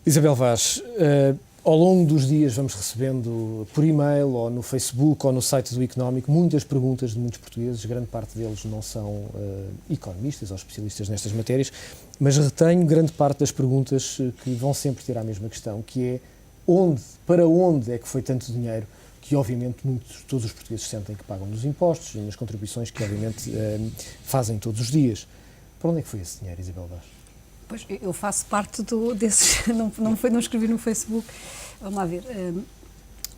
Isabel Vaz, ao longo dos dias vamos recebendo por e-mail ou no Facebook ou no site do Económico muitas perguntas de muitos portugueses, grande parte deles não são economistas ou especialistas nestas matérias, mas retenho grande parte das perguntas que vão sempre ter a mesma questão, que é para onde é que foi tanto dinheiro que obviamente todos os portugueses sentem que pagam nos impostos e nas contribuições que obviamente fazem todos os dias. Para onde é que foi esse dinheiro, Isabel Vaz? Pois, eu faço parte desses, não escrevi no Facebook. Vamos lá ver.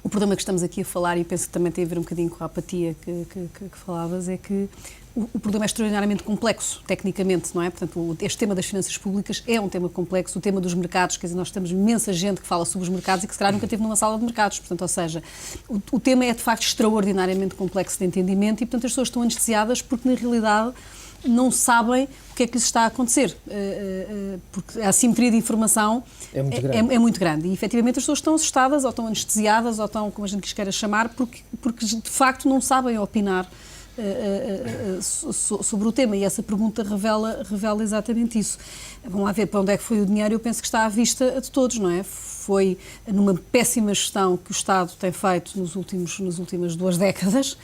O problema que estamos aqui a falar, e penso que também tem a ver um bocadinho com a apatia que falavas, é que o problema é extraordinariamente complexo, tecnicamente, não é? Portanto, este tema das finanças públicas é um tema complexo, o tema dos mercados, quer dizer, nós temos imensa gente que fala sobre os mercados e que se calhar nunca esteve numa sala de mercados, portanto, ou seja, o tema é de facto extraordinariamente complexo de entendimento e, portanto, as pessoas estão anestesiadas porque, na realidade, não sabem o que é que lhes está a acontecer, porque a assimetria de informação é muito grande e, efetivamente, as pessoas estão assustadas ou estão anestesiadas ou estão, como a gente lhes queira chamar, porque de facto não sabem opinar sobre o tema, e essa pergunta revela exatamente isso. Vamos lá ver para onde é que foi o dinheiro. Eu penso que está à vista de todos, não é? Foi numa péssima gestão que o Estado tem feito nas últimas 2 décadas,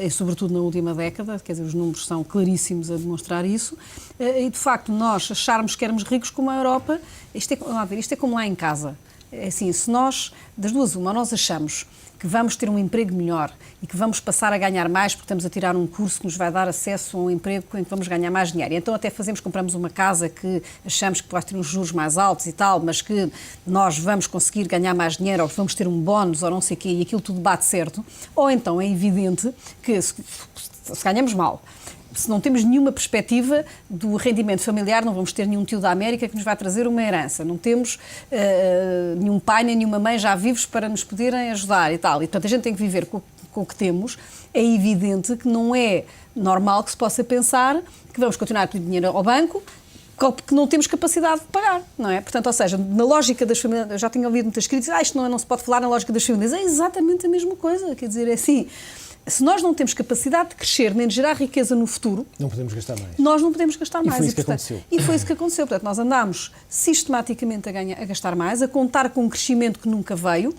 e sobretudo na última década, quer dizer, os números são claríssimos a demonstrar isso, e de facto nós acharmos que éramos ricos como a Europa, isto é como lá em casa. É assim, se nós, das duas uma, nós achamos que vamos ter um emprego melhor e que vamos passar a ganhar mais porque estamos a tirar um curso que nos vai dar acesso a um emprego em que vamos ganhar mais dinheiro. E então até compramos uma casa que achamos que vai ter uns juros mais altos e tal, mas que nós vamos conseguir ganhar mais dinheiro ou vamos ter um bónus ou não sei o quê e aquilo tudo bate certo. Ou então é evidente que se ganhamos mal, se não temos nenhuma perspectiva do rendimento familiar, não vamos ter nenhum tio da América que nos vai trazer uma herança, não temos nenhum pai nem nenhuma mãe já vivos para nos poderem ajudar e tal. E, portanto, a gente tem que viver com o que temos. É evidente que não é normal que se possa pensar que vamos continuar a pedir dinheiro ao banco que não temos capacidade de pagar, não é? Portanto, ou seja, na lógica das famílias, eu já tinha ouvido muitas críticas, isto não se pode falar na lógica das famílias, é exatamente a mesma coisa, quer dizer, é assim, se nós não temos capacidade de crescer nem de gerar riqueza no futuro, não podemos gastar mais. Nós não podemos gastar mais. Foi isso que aconteceu. E foi isso que aconteceu. Portanto, nós andámos sistematicamente a gastar mais, a contar com um crescimento que nunca veio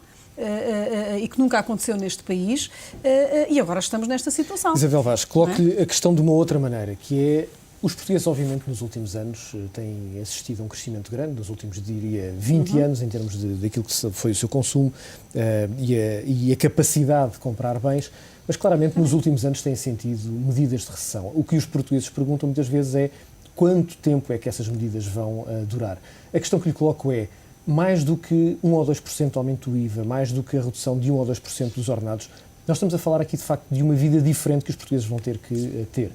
e que nunca aconteceu neste país, e agora estamos nesta situação. Isabel Vaz, coloque-lhe a questão de uma outra maneira, que é, os portugueses, obviamente, nos últimos anos têm assistido a um crescimento grande, nos últimos, diria, 20 anos, em termos daquilo que foi o seu consumo e a capacidade de comprar bens, mas claramente nos últimos anos têm sentido medidas de recessão. O que os portugueses perguntam muitas vezes é quanto tempo é que essas medidas vão durar. A questão que lhe coloco é, mais do que 1 ou 2% de aumento do IVA, mais do que a redução de 1 ou 2% dos ordenados, nós estamos a falar aqui de facto de uma vida diferente que os portugueses vão ter que ter.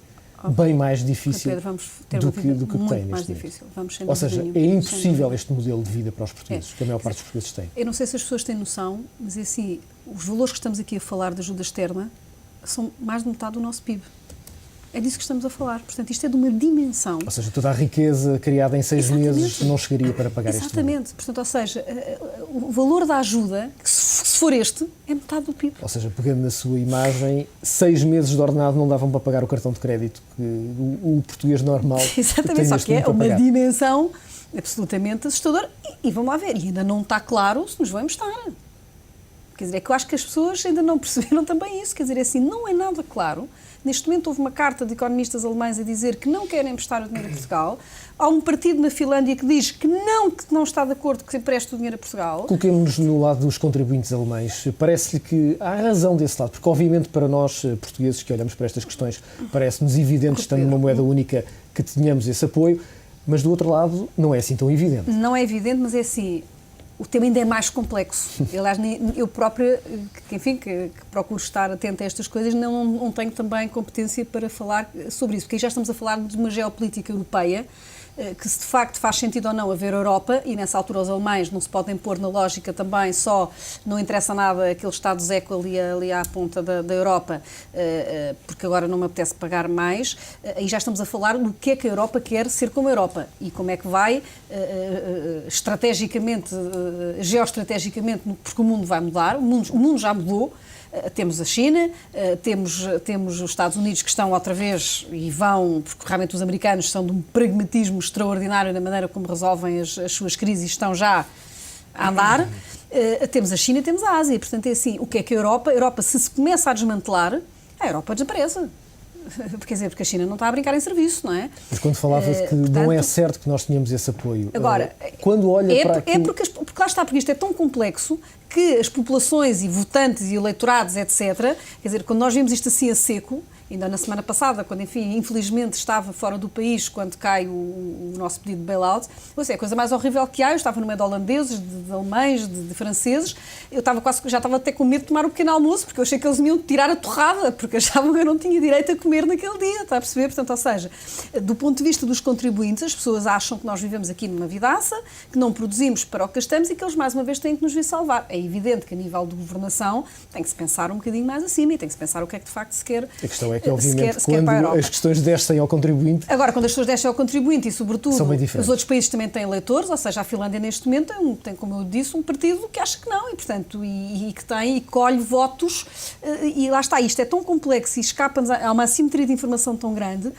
Bem mais difícil do que têm neste momento. Ou seja, é impossível este modelo de vida para os portugueses, que a maior parte dos portugueses tem. Eu não sei se as pessoas têm noção, mas é assim, os valores que estamos aqui a falar de ajuda externa são mais de metade do nosso PIB. É disso que estamos a falar. Portanto, isto é de uma dimensão. Ou seja, toda a riqueza criada em 6 meses não chegaria para pagar este valor. Exatamente. Portanto, ou seja, o valor da ajuda, que se for este, é metade do PIB. Ou seja, pegando na sua imagem, 6 meses de ordenado não davam para pagar o cartão de crédito que o português normal Exatamente, tem só que é uma pagar. Dimensão absolutamente assustadora. E vamos lá ver, e ainda não está claro se nos vão emprestar. Quer dizer, é que eu acho que as pessoas ainda não perceberam também isso. Quer dizer, é assim, não é nada claro. Neste momento houve uma carta de economistas alemães a dizer que não querem emprestar o dinheiro a Portugal. Há um partido na Finlândia que diz que não está de acordo que se empreste o dinheiro a Portugal. Coloquemos-nos no lado dos contribuintes alemães. Parece-lhe que há razão desse lado, porque obviamente para nós, portugueses, que olhamos para estas questões, parece-nos evidente, estando numa moeda única, que tenhamos esse apoio, mas do outro lado não é assim tão evidente. Não é evidente, mas é assim, o tema ainda é mais complexo. Aliás, eu própria, que procuro estar atenta a estas coisas, não tenho também competência para falar sobre isso, porque aí já estamos a falar de uma geopolítica europeia, que se de facto faz sentido ou não haver Europa, e nessa altura os alemães não se podem pôr na lógica também só, não interessa nada aquele Estado Zeco ali à ponta da Europa, porque agora não me apetece pagar mais. Aí já estamos a falar do que é que a Europa quer ser como a Europa e como é que vai estrategicamente, geoestrategicamente, porque o mundo vai mudar, o mundo já mudou. Temos a China, temos os Estados Unidos que estão outra vez e vão, porque realmente os americanos são de um pragmatismo extraordinário na maneira como resolvem as suas crises e estão já a andar. Temos a China e temos a Ásia. Portanto, é assim, o que é que a Europa? A Europa, se começa a desmantelar, a Europa desaparece. Quer dizer, porque a China não está a brincar em serviço, não é? Mas quando falava de que portanto, não é certo que nós tenhamos esse apoio, agora, quando olha para aquilo... porque lá está, porque isto é tão complexo que as populações e votantes e eleitorados, etc., quer dizer, quando nós vimos isto assim a seco, ainda na semana passada, quando, enfim, infelizmente estava fora do país, quando cai o nosso pedido de bailout, é a coisa mais horrível que há. Eu estava no meio de holandeses, de alemães, de franceses, já estava até com medo de tomar um pequeno almoço, porque eu achei que eles me iam tirar a torrada, porque achavam que eu não tinha direito a comer naquele dia, está a perceber? Portanto, ou seja, do ponto de vista dos contribuintes, as pessoas acham que nós vivemos aqui numa vidaça, que não produzimos para o que gastamos e que eles, mais uma vez, têm que nos vir salvar. É evidente que, a nível de governação, tem que se pensar um bocadinho mais acima e tem que se pensar o que é que, de facto, se quer. A questão é que, obviamente, quando as questões descem ao contribuinte... Agora, quando as pessoas descem ao contribuinte e, sobretudo, os outros países também têm eleitores, ou seja, a Finlândia, neste momento, tem, como eu disse, um partido que acha que não e, portanto, e que tem e colhe votos, e lá está, isto é tão complexo e escapa-nos, há uma assimetria de informação tão grande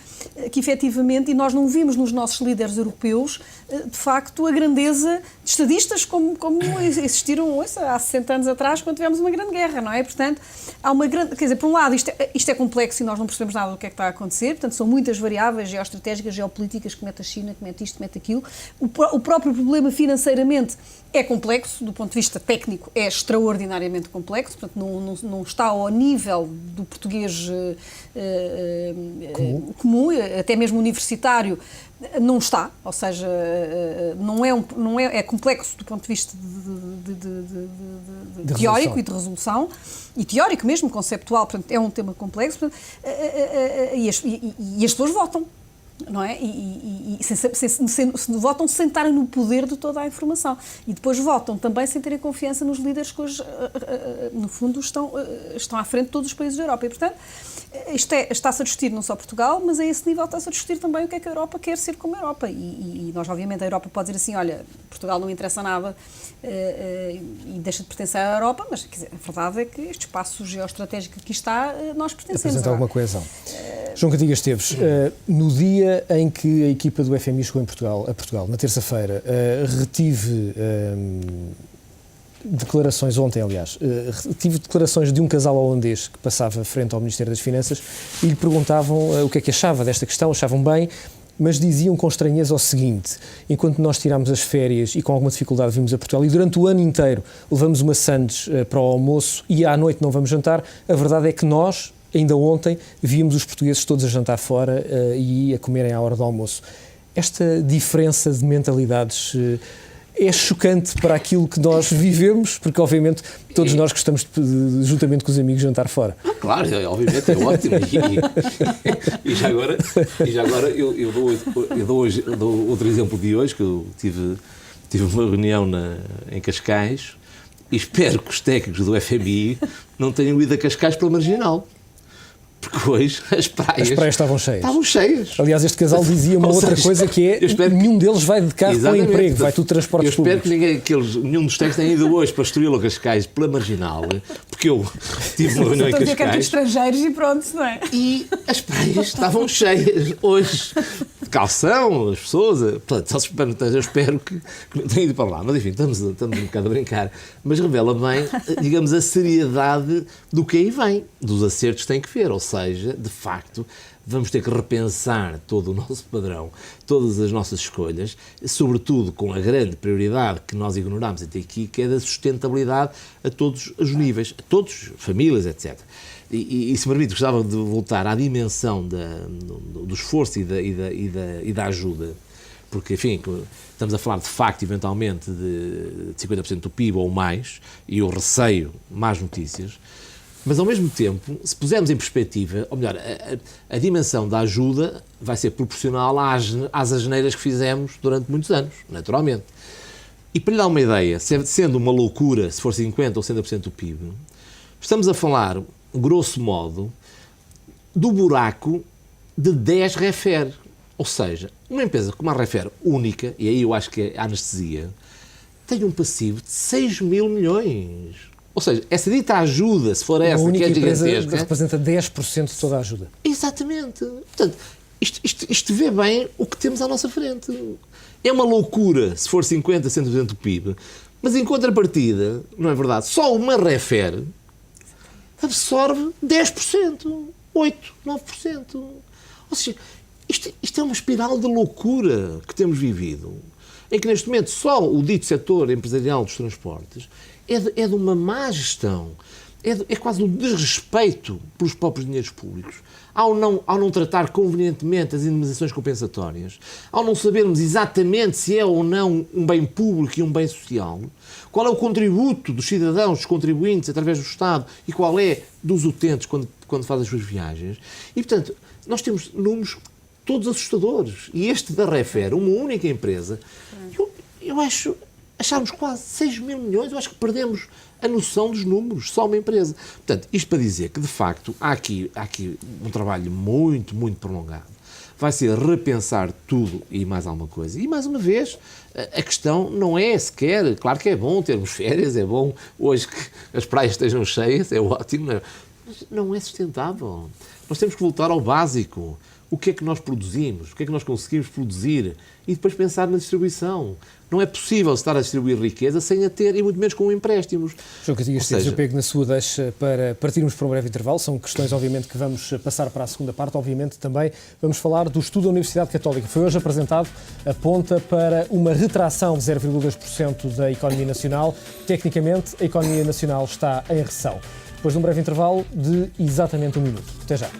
que, efetivamente, e nós não vimos nos nossos líderes europeus, de facto, a grandeza de estadistas como existiram há 60 anos atrás, quando tivemos uma grande guerra, não é? Portanto, há uma grande... Quer dizer, por um lado, isto é complexo e nós não percebemos nada do que é que está a acontecer, portanto, são muitas variáveis geoestratégicas, geopolíticas, que mete a China, que mete isto, que mete aquilo. O próprio problema financeiramente é complexo, do ponto de vista técnico é extraordinariamente complexo, portanto, não está ao nível do português comum, até mesmo universitário, não está, ou seja, é complexo do ponto de vista de teórico e de resolução, e teórico mesmo, conceptual, portanto, é um tema complexo, portanto, e as pessoas votam, não é? E votam sem estarem no poder de toda a informação. E depois votam também sem terem confiança nos líderes que hoje, no fundo, estão à frente de todos os países da Europa. E, portanto, está-se a discutir não só Portugal, mas a esse nível está-se a discutir também o que é que a Europa quer ser como a Europa. E nós, obviamente, a Europa pode dizer assim, olha, Portugal não interessa nada e deixa de pertencer à Europa, mas quer dizer, a verdade é que este espaço geoestratégico que aqui está, nós pertencemos. Apresenta alguma coesão. João Cantigas Esteves, no dia em que a equipa do FMI chegou a Portugal, na terça-feira, retive declarações, ontem aliás, tive declarações de um casal holandês que passava frente ao Ministério das Finanças e lhe perguntavam o que é que achava desta questão, achavam bem, mas diziam com estranheza o seguinte: enquanto nós tirámos as férias e com alguma dificuldade vimos a Portugal e durante o ano inteiro levamos uma sandes para o almoço e à noite não vamos jantar, a verdade é que nós, ainda ontem, víamos os portugueses todos a jantar fora e a comerem à hora do almoço. Esta diferença de mentalidades é chocante para aquilo que nós vivemos, porque obviamente todos nós gostamos, juntamente com os amigos, jantar fora. Claro, obviamente é ótimo. E já agora eu dou outro exemplo de hoje, que eu tive uma reunião em Cascais e espero que os técnicos do FMI não tenham ido a Cascais pela Marginal. Porque hoje as praias estavam cheias. Estavam cheias. Aliás, este casal dizia uma outra coisa que é nenhum deles vai de carro para o emprego, vai tudo transportes públicos. Eu espero que nenhum dos técnicos tenha ido hoje para Estoril ou Cascais pela Marginal, porque eu tive uma reunião em Cascais. Estou a estrangeiros e pronto, não é? E as praias estavam cheias hoje. De calção, as pessoas. Portanto, eu espero que não tenha ido para lá. Mas enfim, estamos um bocado a brincar. Mas revela bem, digamos, a seriedade do que aí vem, dos acertos que tem que ver. Ou seja, de facto, vamos ter que repensar todo o nosso padrão, todas as nossas escolhas, sobretudo com a grande prioridade que nós ignorámos até aqui, que é da sustentabilidade a todos os níveis, a todos, famílias, etc. E se me permite, gostava de voltar à dimensão do esforço e da ajuda, porque, enfim, estamos a falar de facto, eventualmente, de 50% do PIB ou mais, e eu receio más notícias. Mas, ao mesmo tempo, se pusermos em perspectiva, ou melhor, a dimensão da ajuda vai ser proporcional às asneiras que fizemos durante muitos anos, naturalmente. E para lhe dar uma ideia, sendo uma loucura, se for 50% ou 60% do PIB, estamos a falar, grosso modo, do buraco de 10 Refer. Ou seja, uma empresa como a Refer única, e aí eu acho que é a anestesia, tem um passivo de 6 mil milhões. Ou seja, essa dita ajuda, se for Uma essa, que única é empresa gigantesca... representa 10% de toda a ajuda. Exatamente. Portanto, isto vê bem o que temos à nossa frente. É uma loucura se for 50%, 100% do PIB, mas em contrapartida, não é verdade, só uma Refer absorve 10%, 8%, 9%. Ou seja, isto é uma espiral de loucura que temos vivido, em que neste momento só o dito setor empresarial dos transportes é de uma má gestão, é quase um desrespeito pelos próprios dinheiros públicos, ao não tratar convenientemente as indemnizações compensatórias, ao não sabermos exatamente se é ou não um bem público e um bem social, qual é o contributo dos cidadãos, dos contribuintes, através do Estado, e qual é dos utentes quando fazem as suas viagens. E, portanto, nós temos números todos assustadores. E este da Refer, uma única empresa, eu acho, achámos quase 6 mil milhões, eu acho que perdemos a noção dos números, só uma empresa. Portanto, isto para dizer que, de facto, há aqui um trabalho muito, muito prolongado. Vai ser repensar tudo e mais alguma coisa. E, mais uma vez, a questão não é sequer... Claro que é bom termos férias, é bom hoje que as praias estejam cheias, é ótimo, mas não é sustentável. Nós temos que voltar ao básico. O que é que nós produzimos? O que é que nós conseguimos produzir? E depois pensar na distribuição. Não é possível estar a distribuir riqueza sem a ter, e muito menos com empréstimos. João Casilhas, eu pego na sua deixa para partirmos para um breve intervalo. São questões, obviamente, que vamos passar para a segunda parte. Obviamente, também vamos falar do estudo da Universidade Católica. Foi hoje apresentado, aponta para uma retração de 0,2% da economia nacional. Tecnicamente, a economia nacional está em recessão. Depois de um breve intervalo de exatamente 1 minuto. Até já.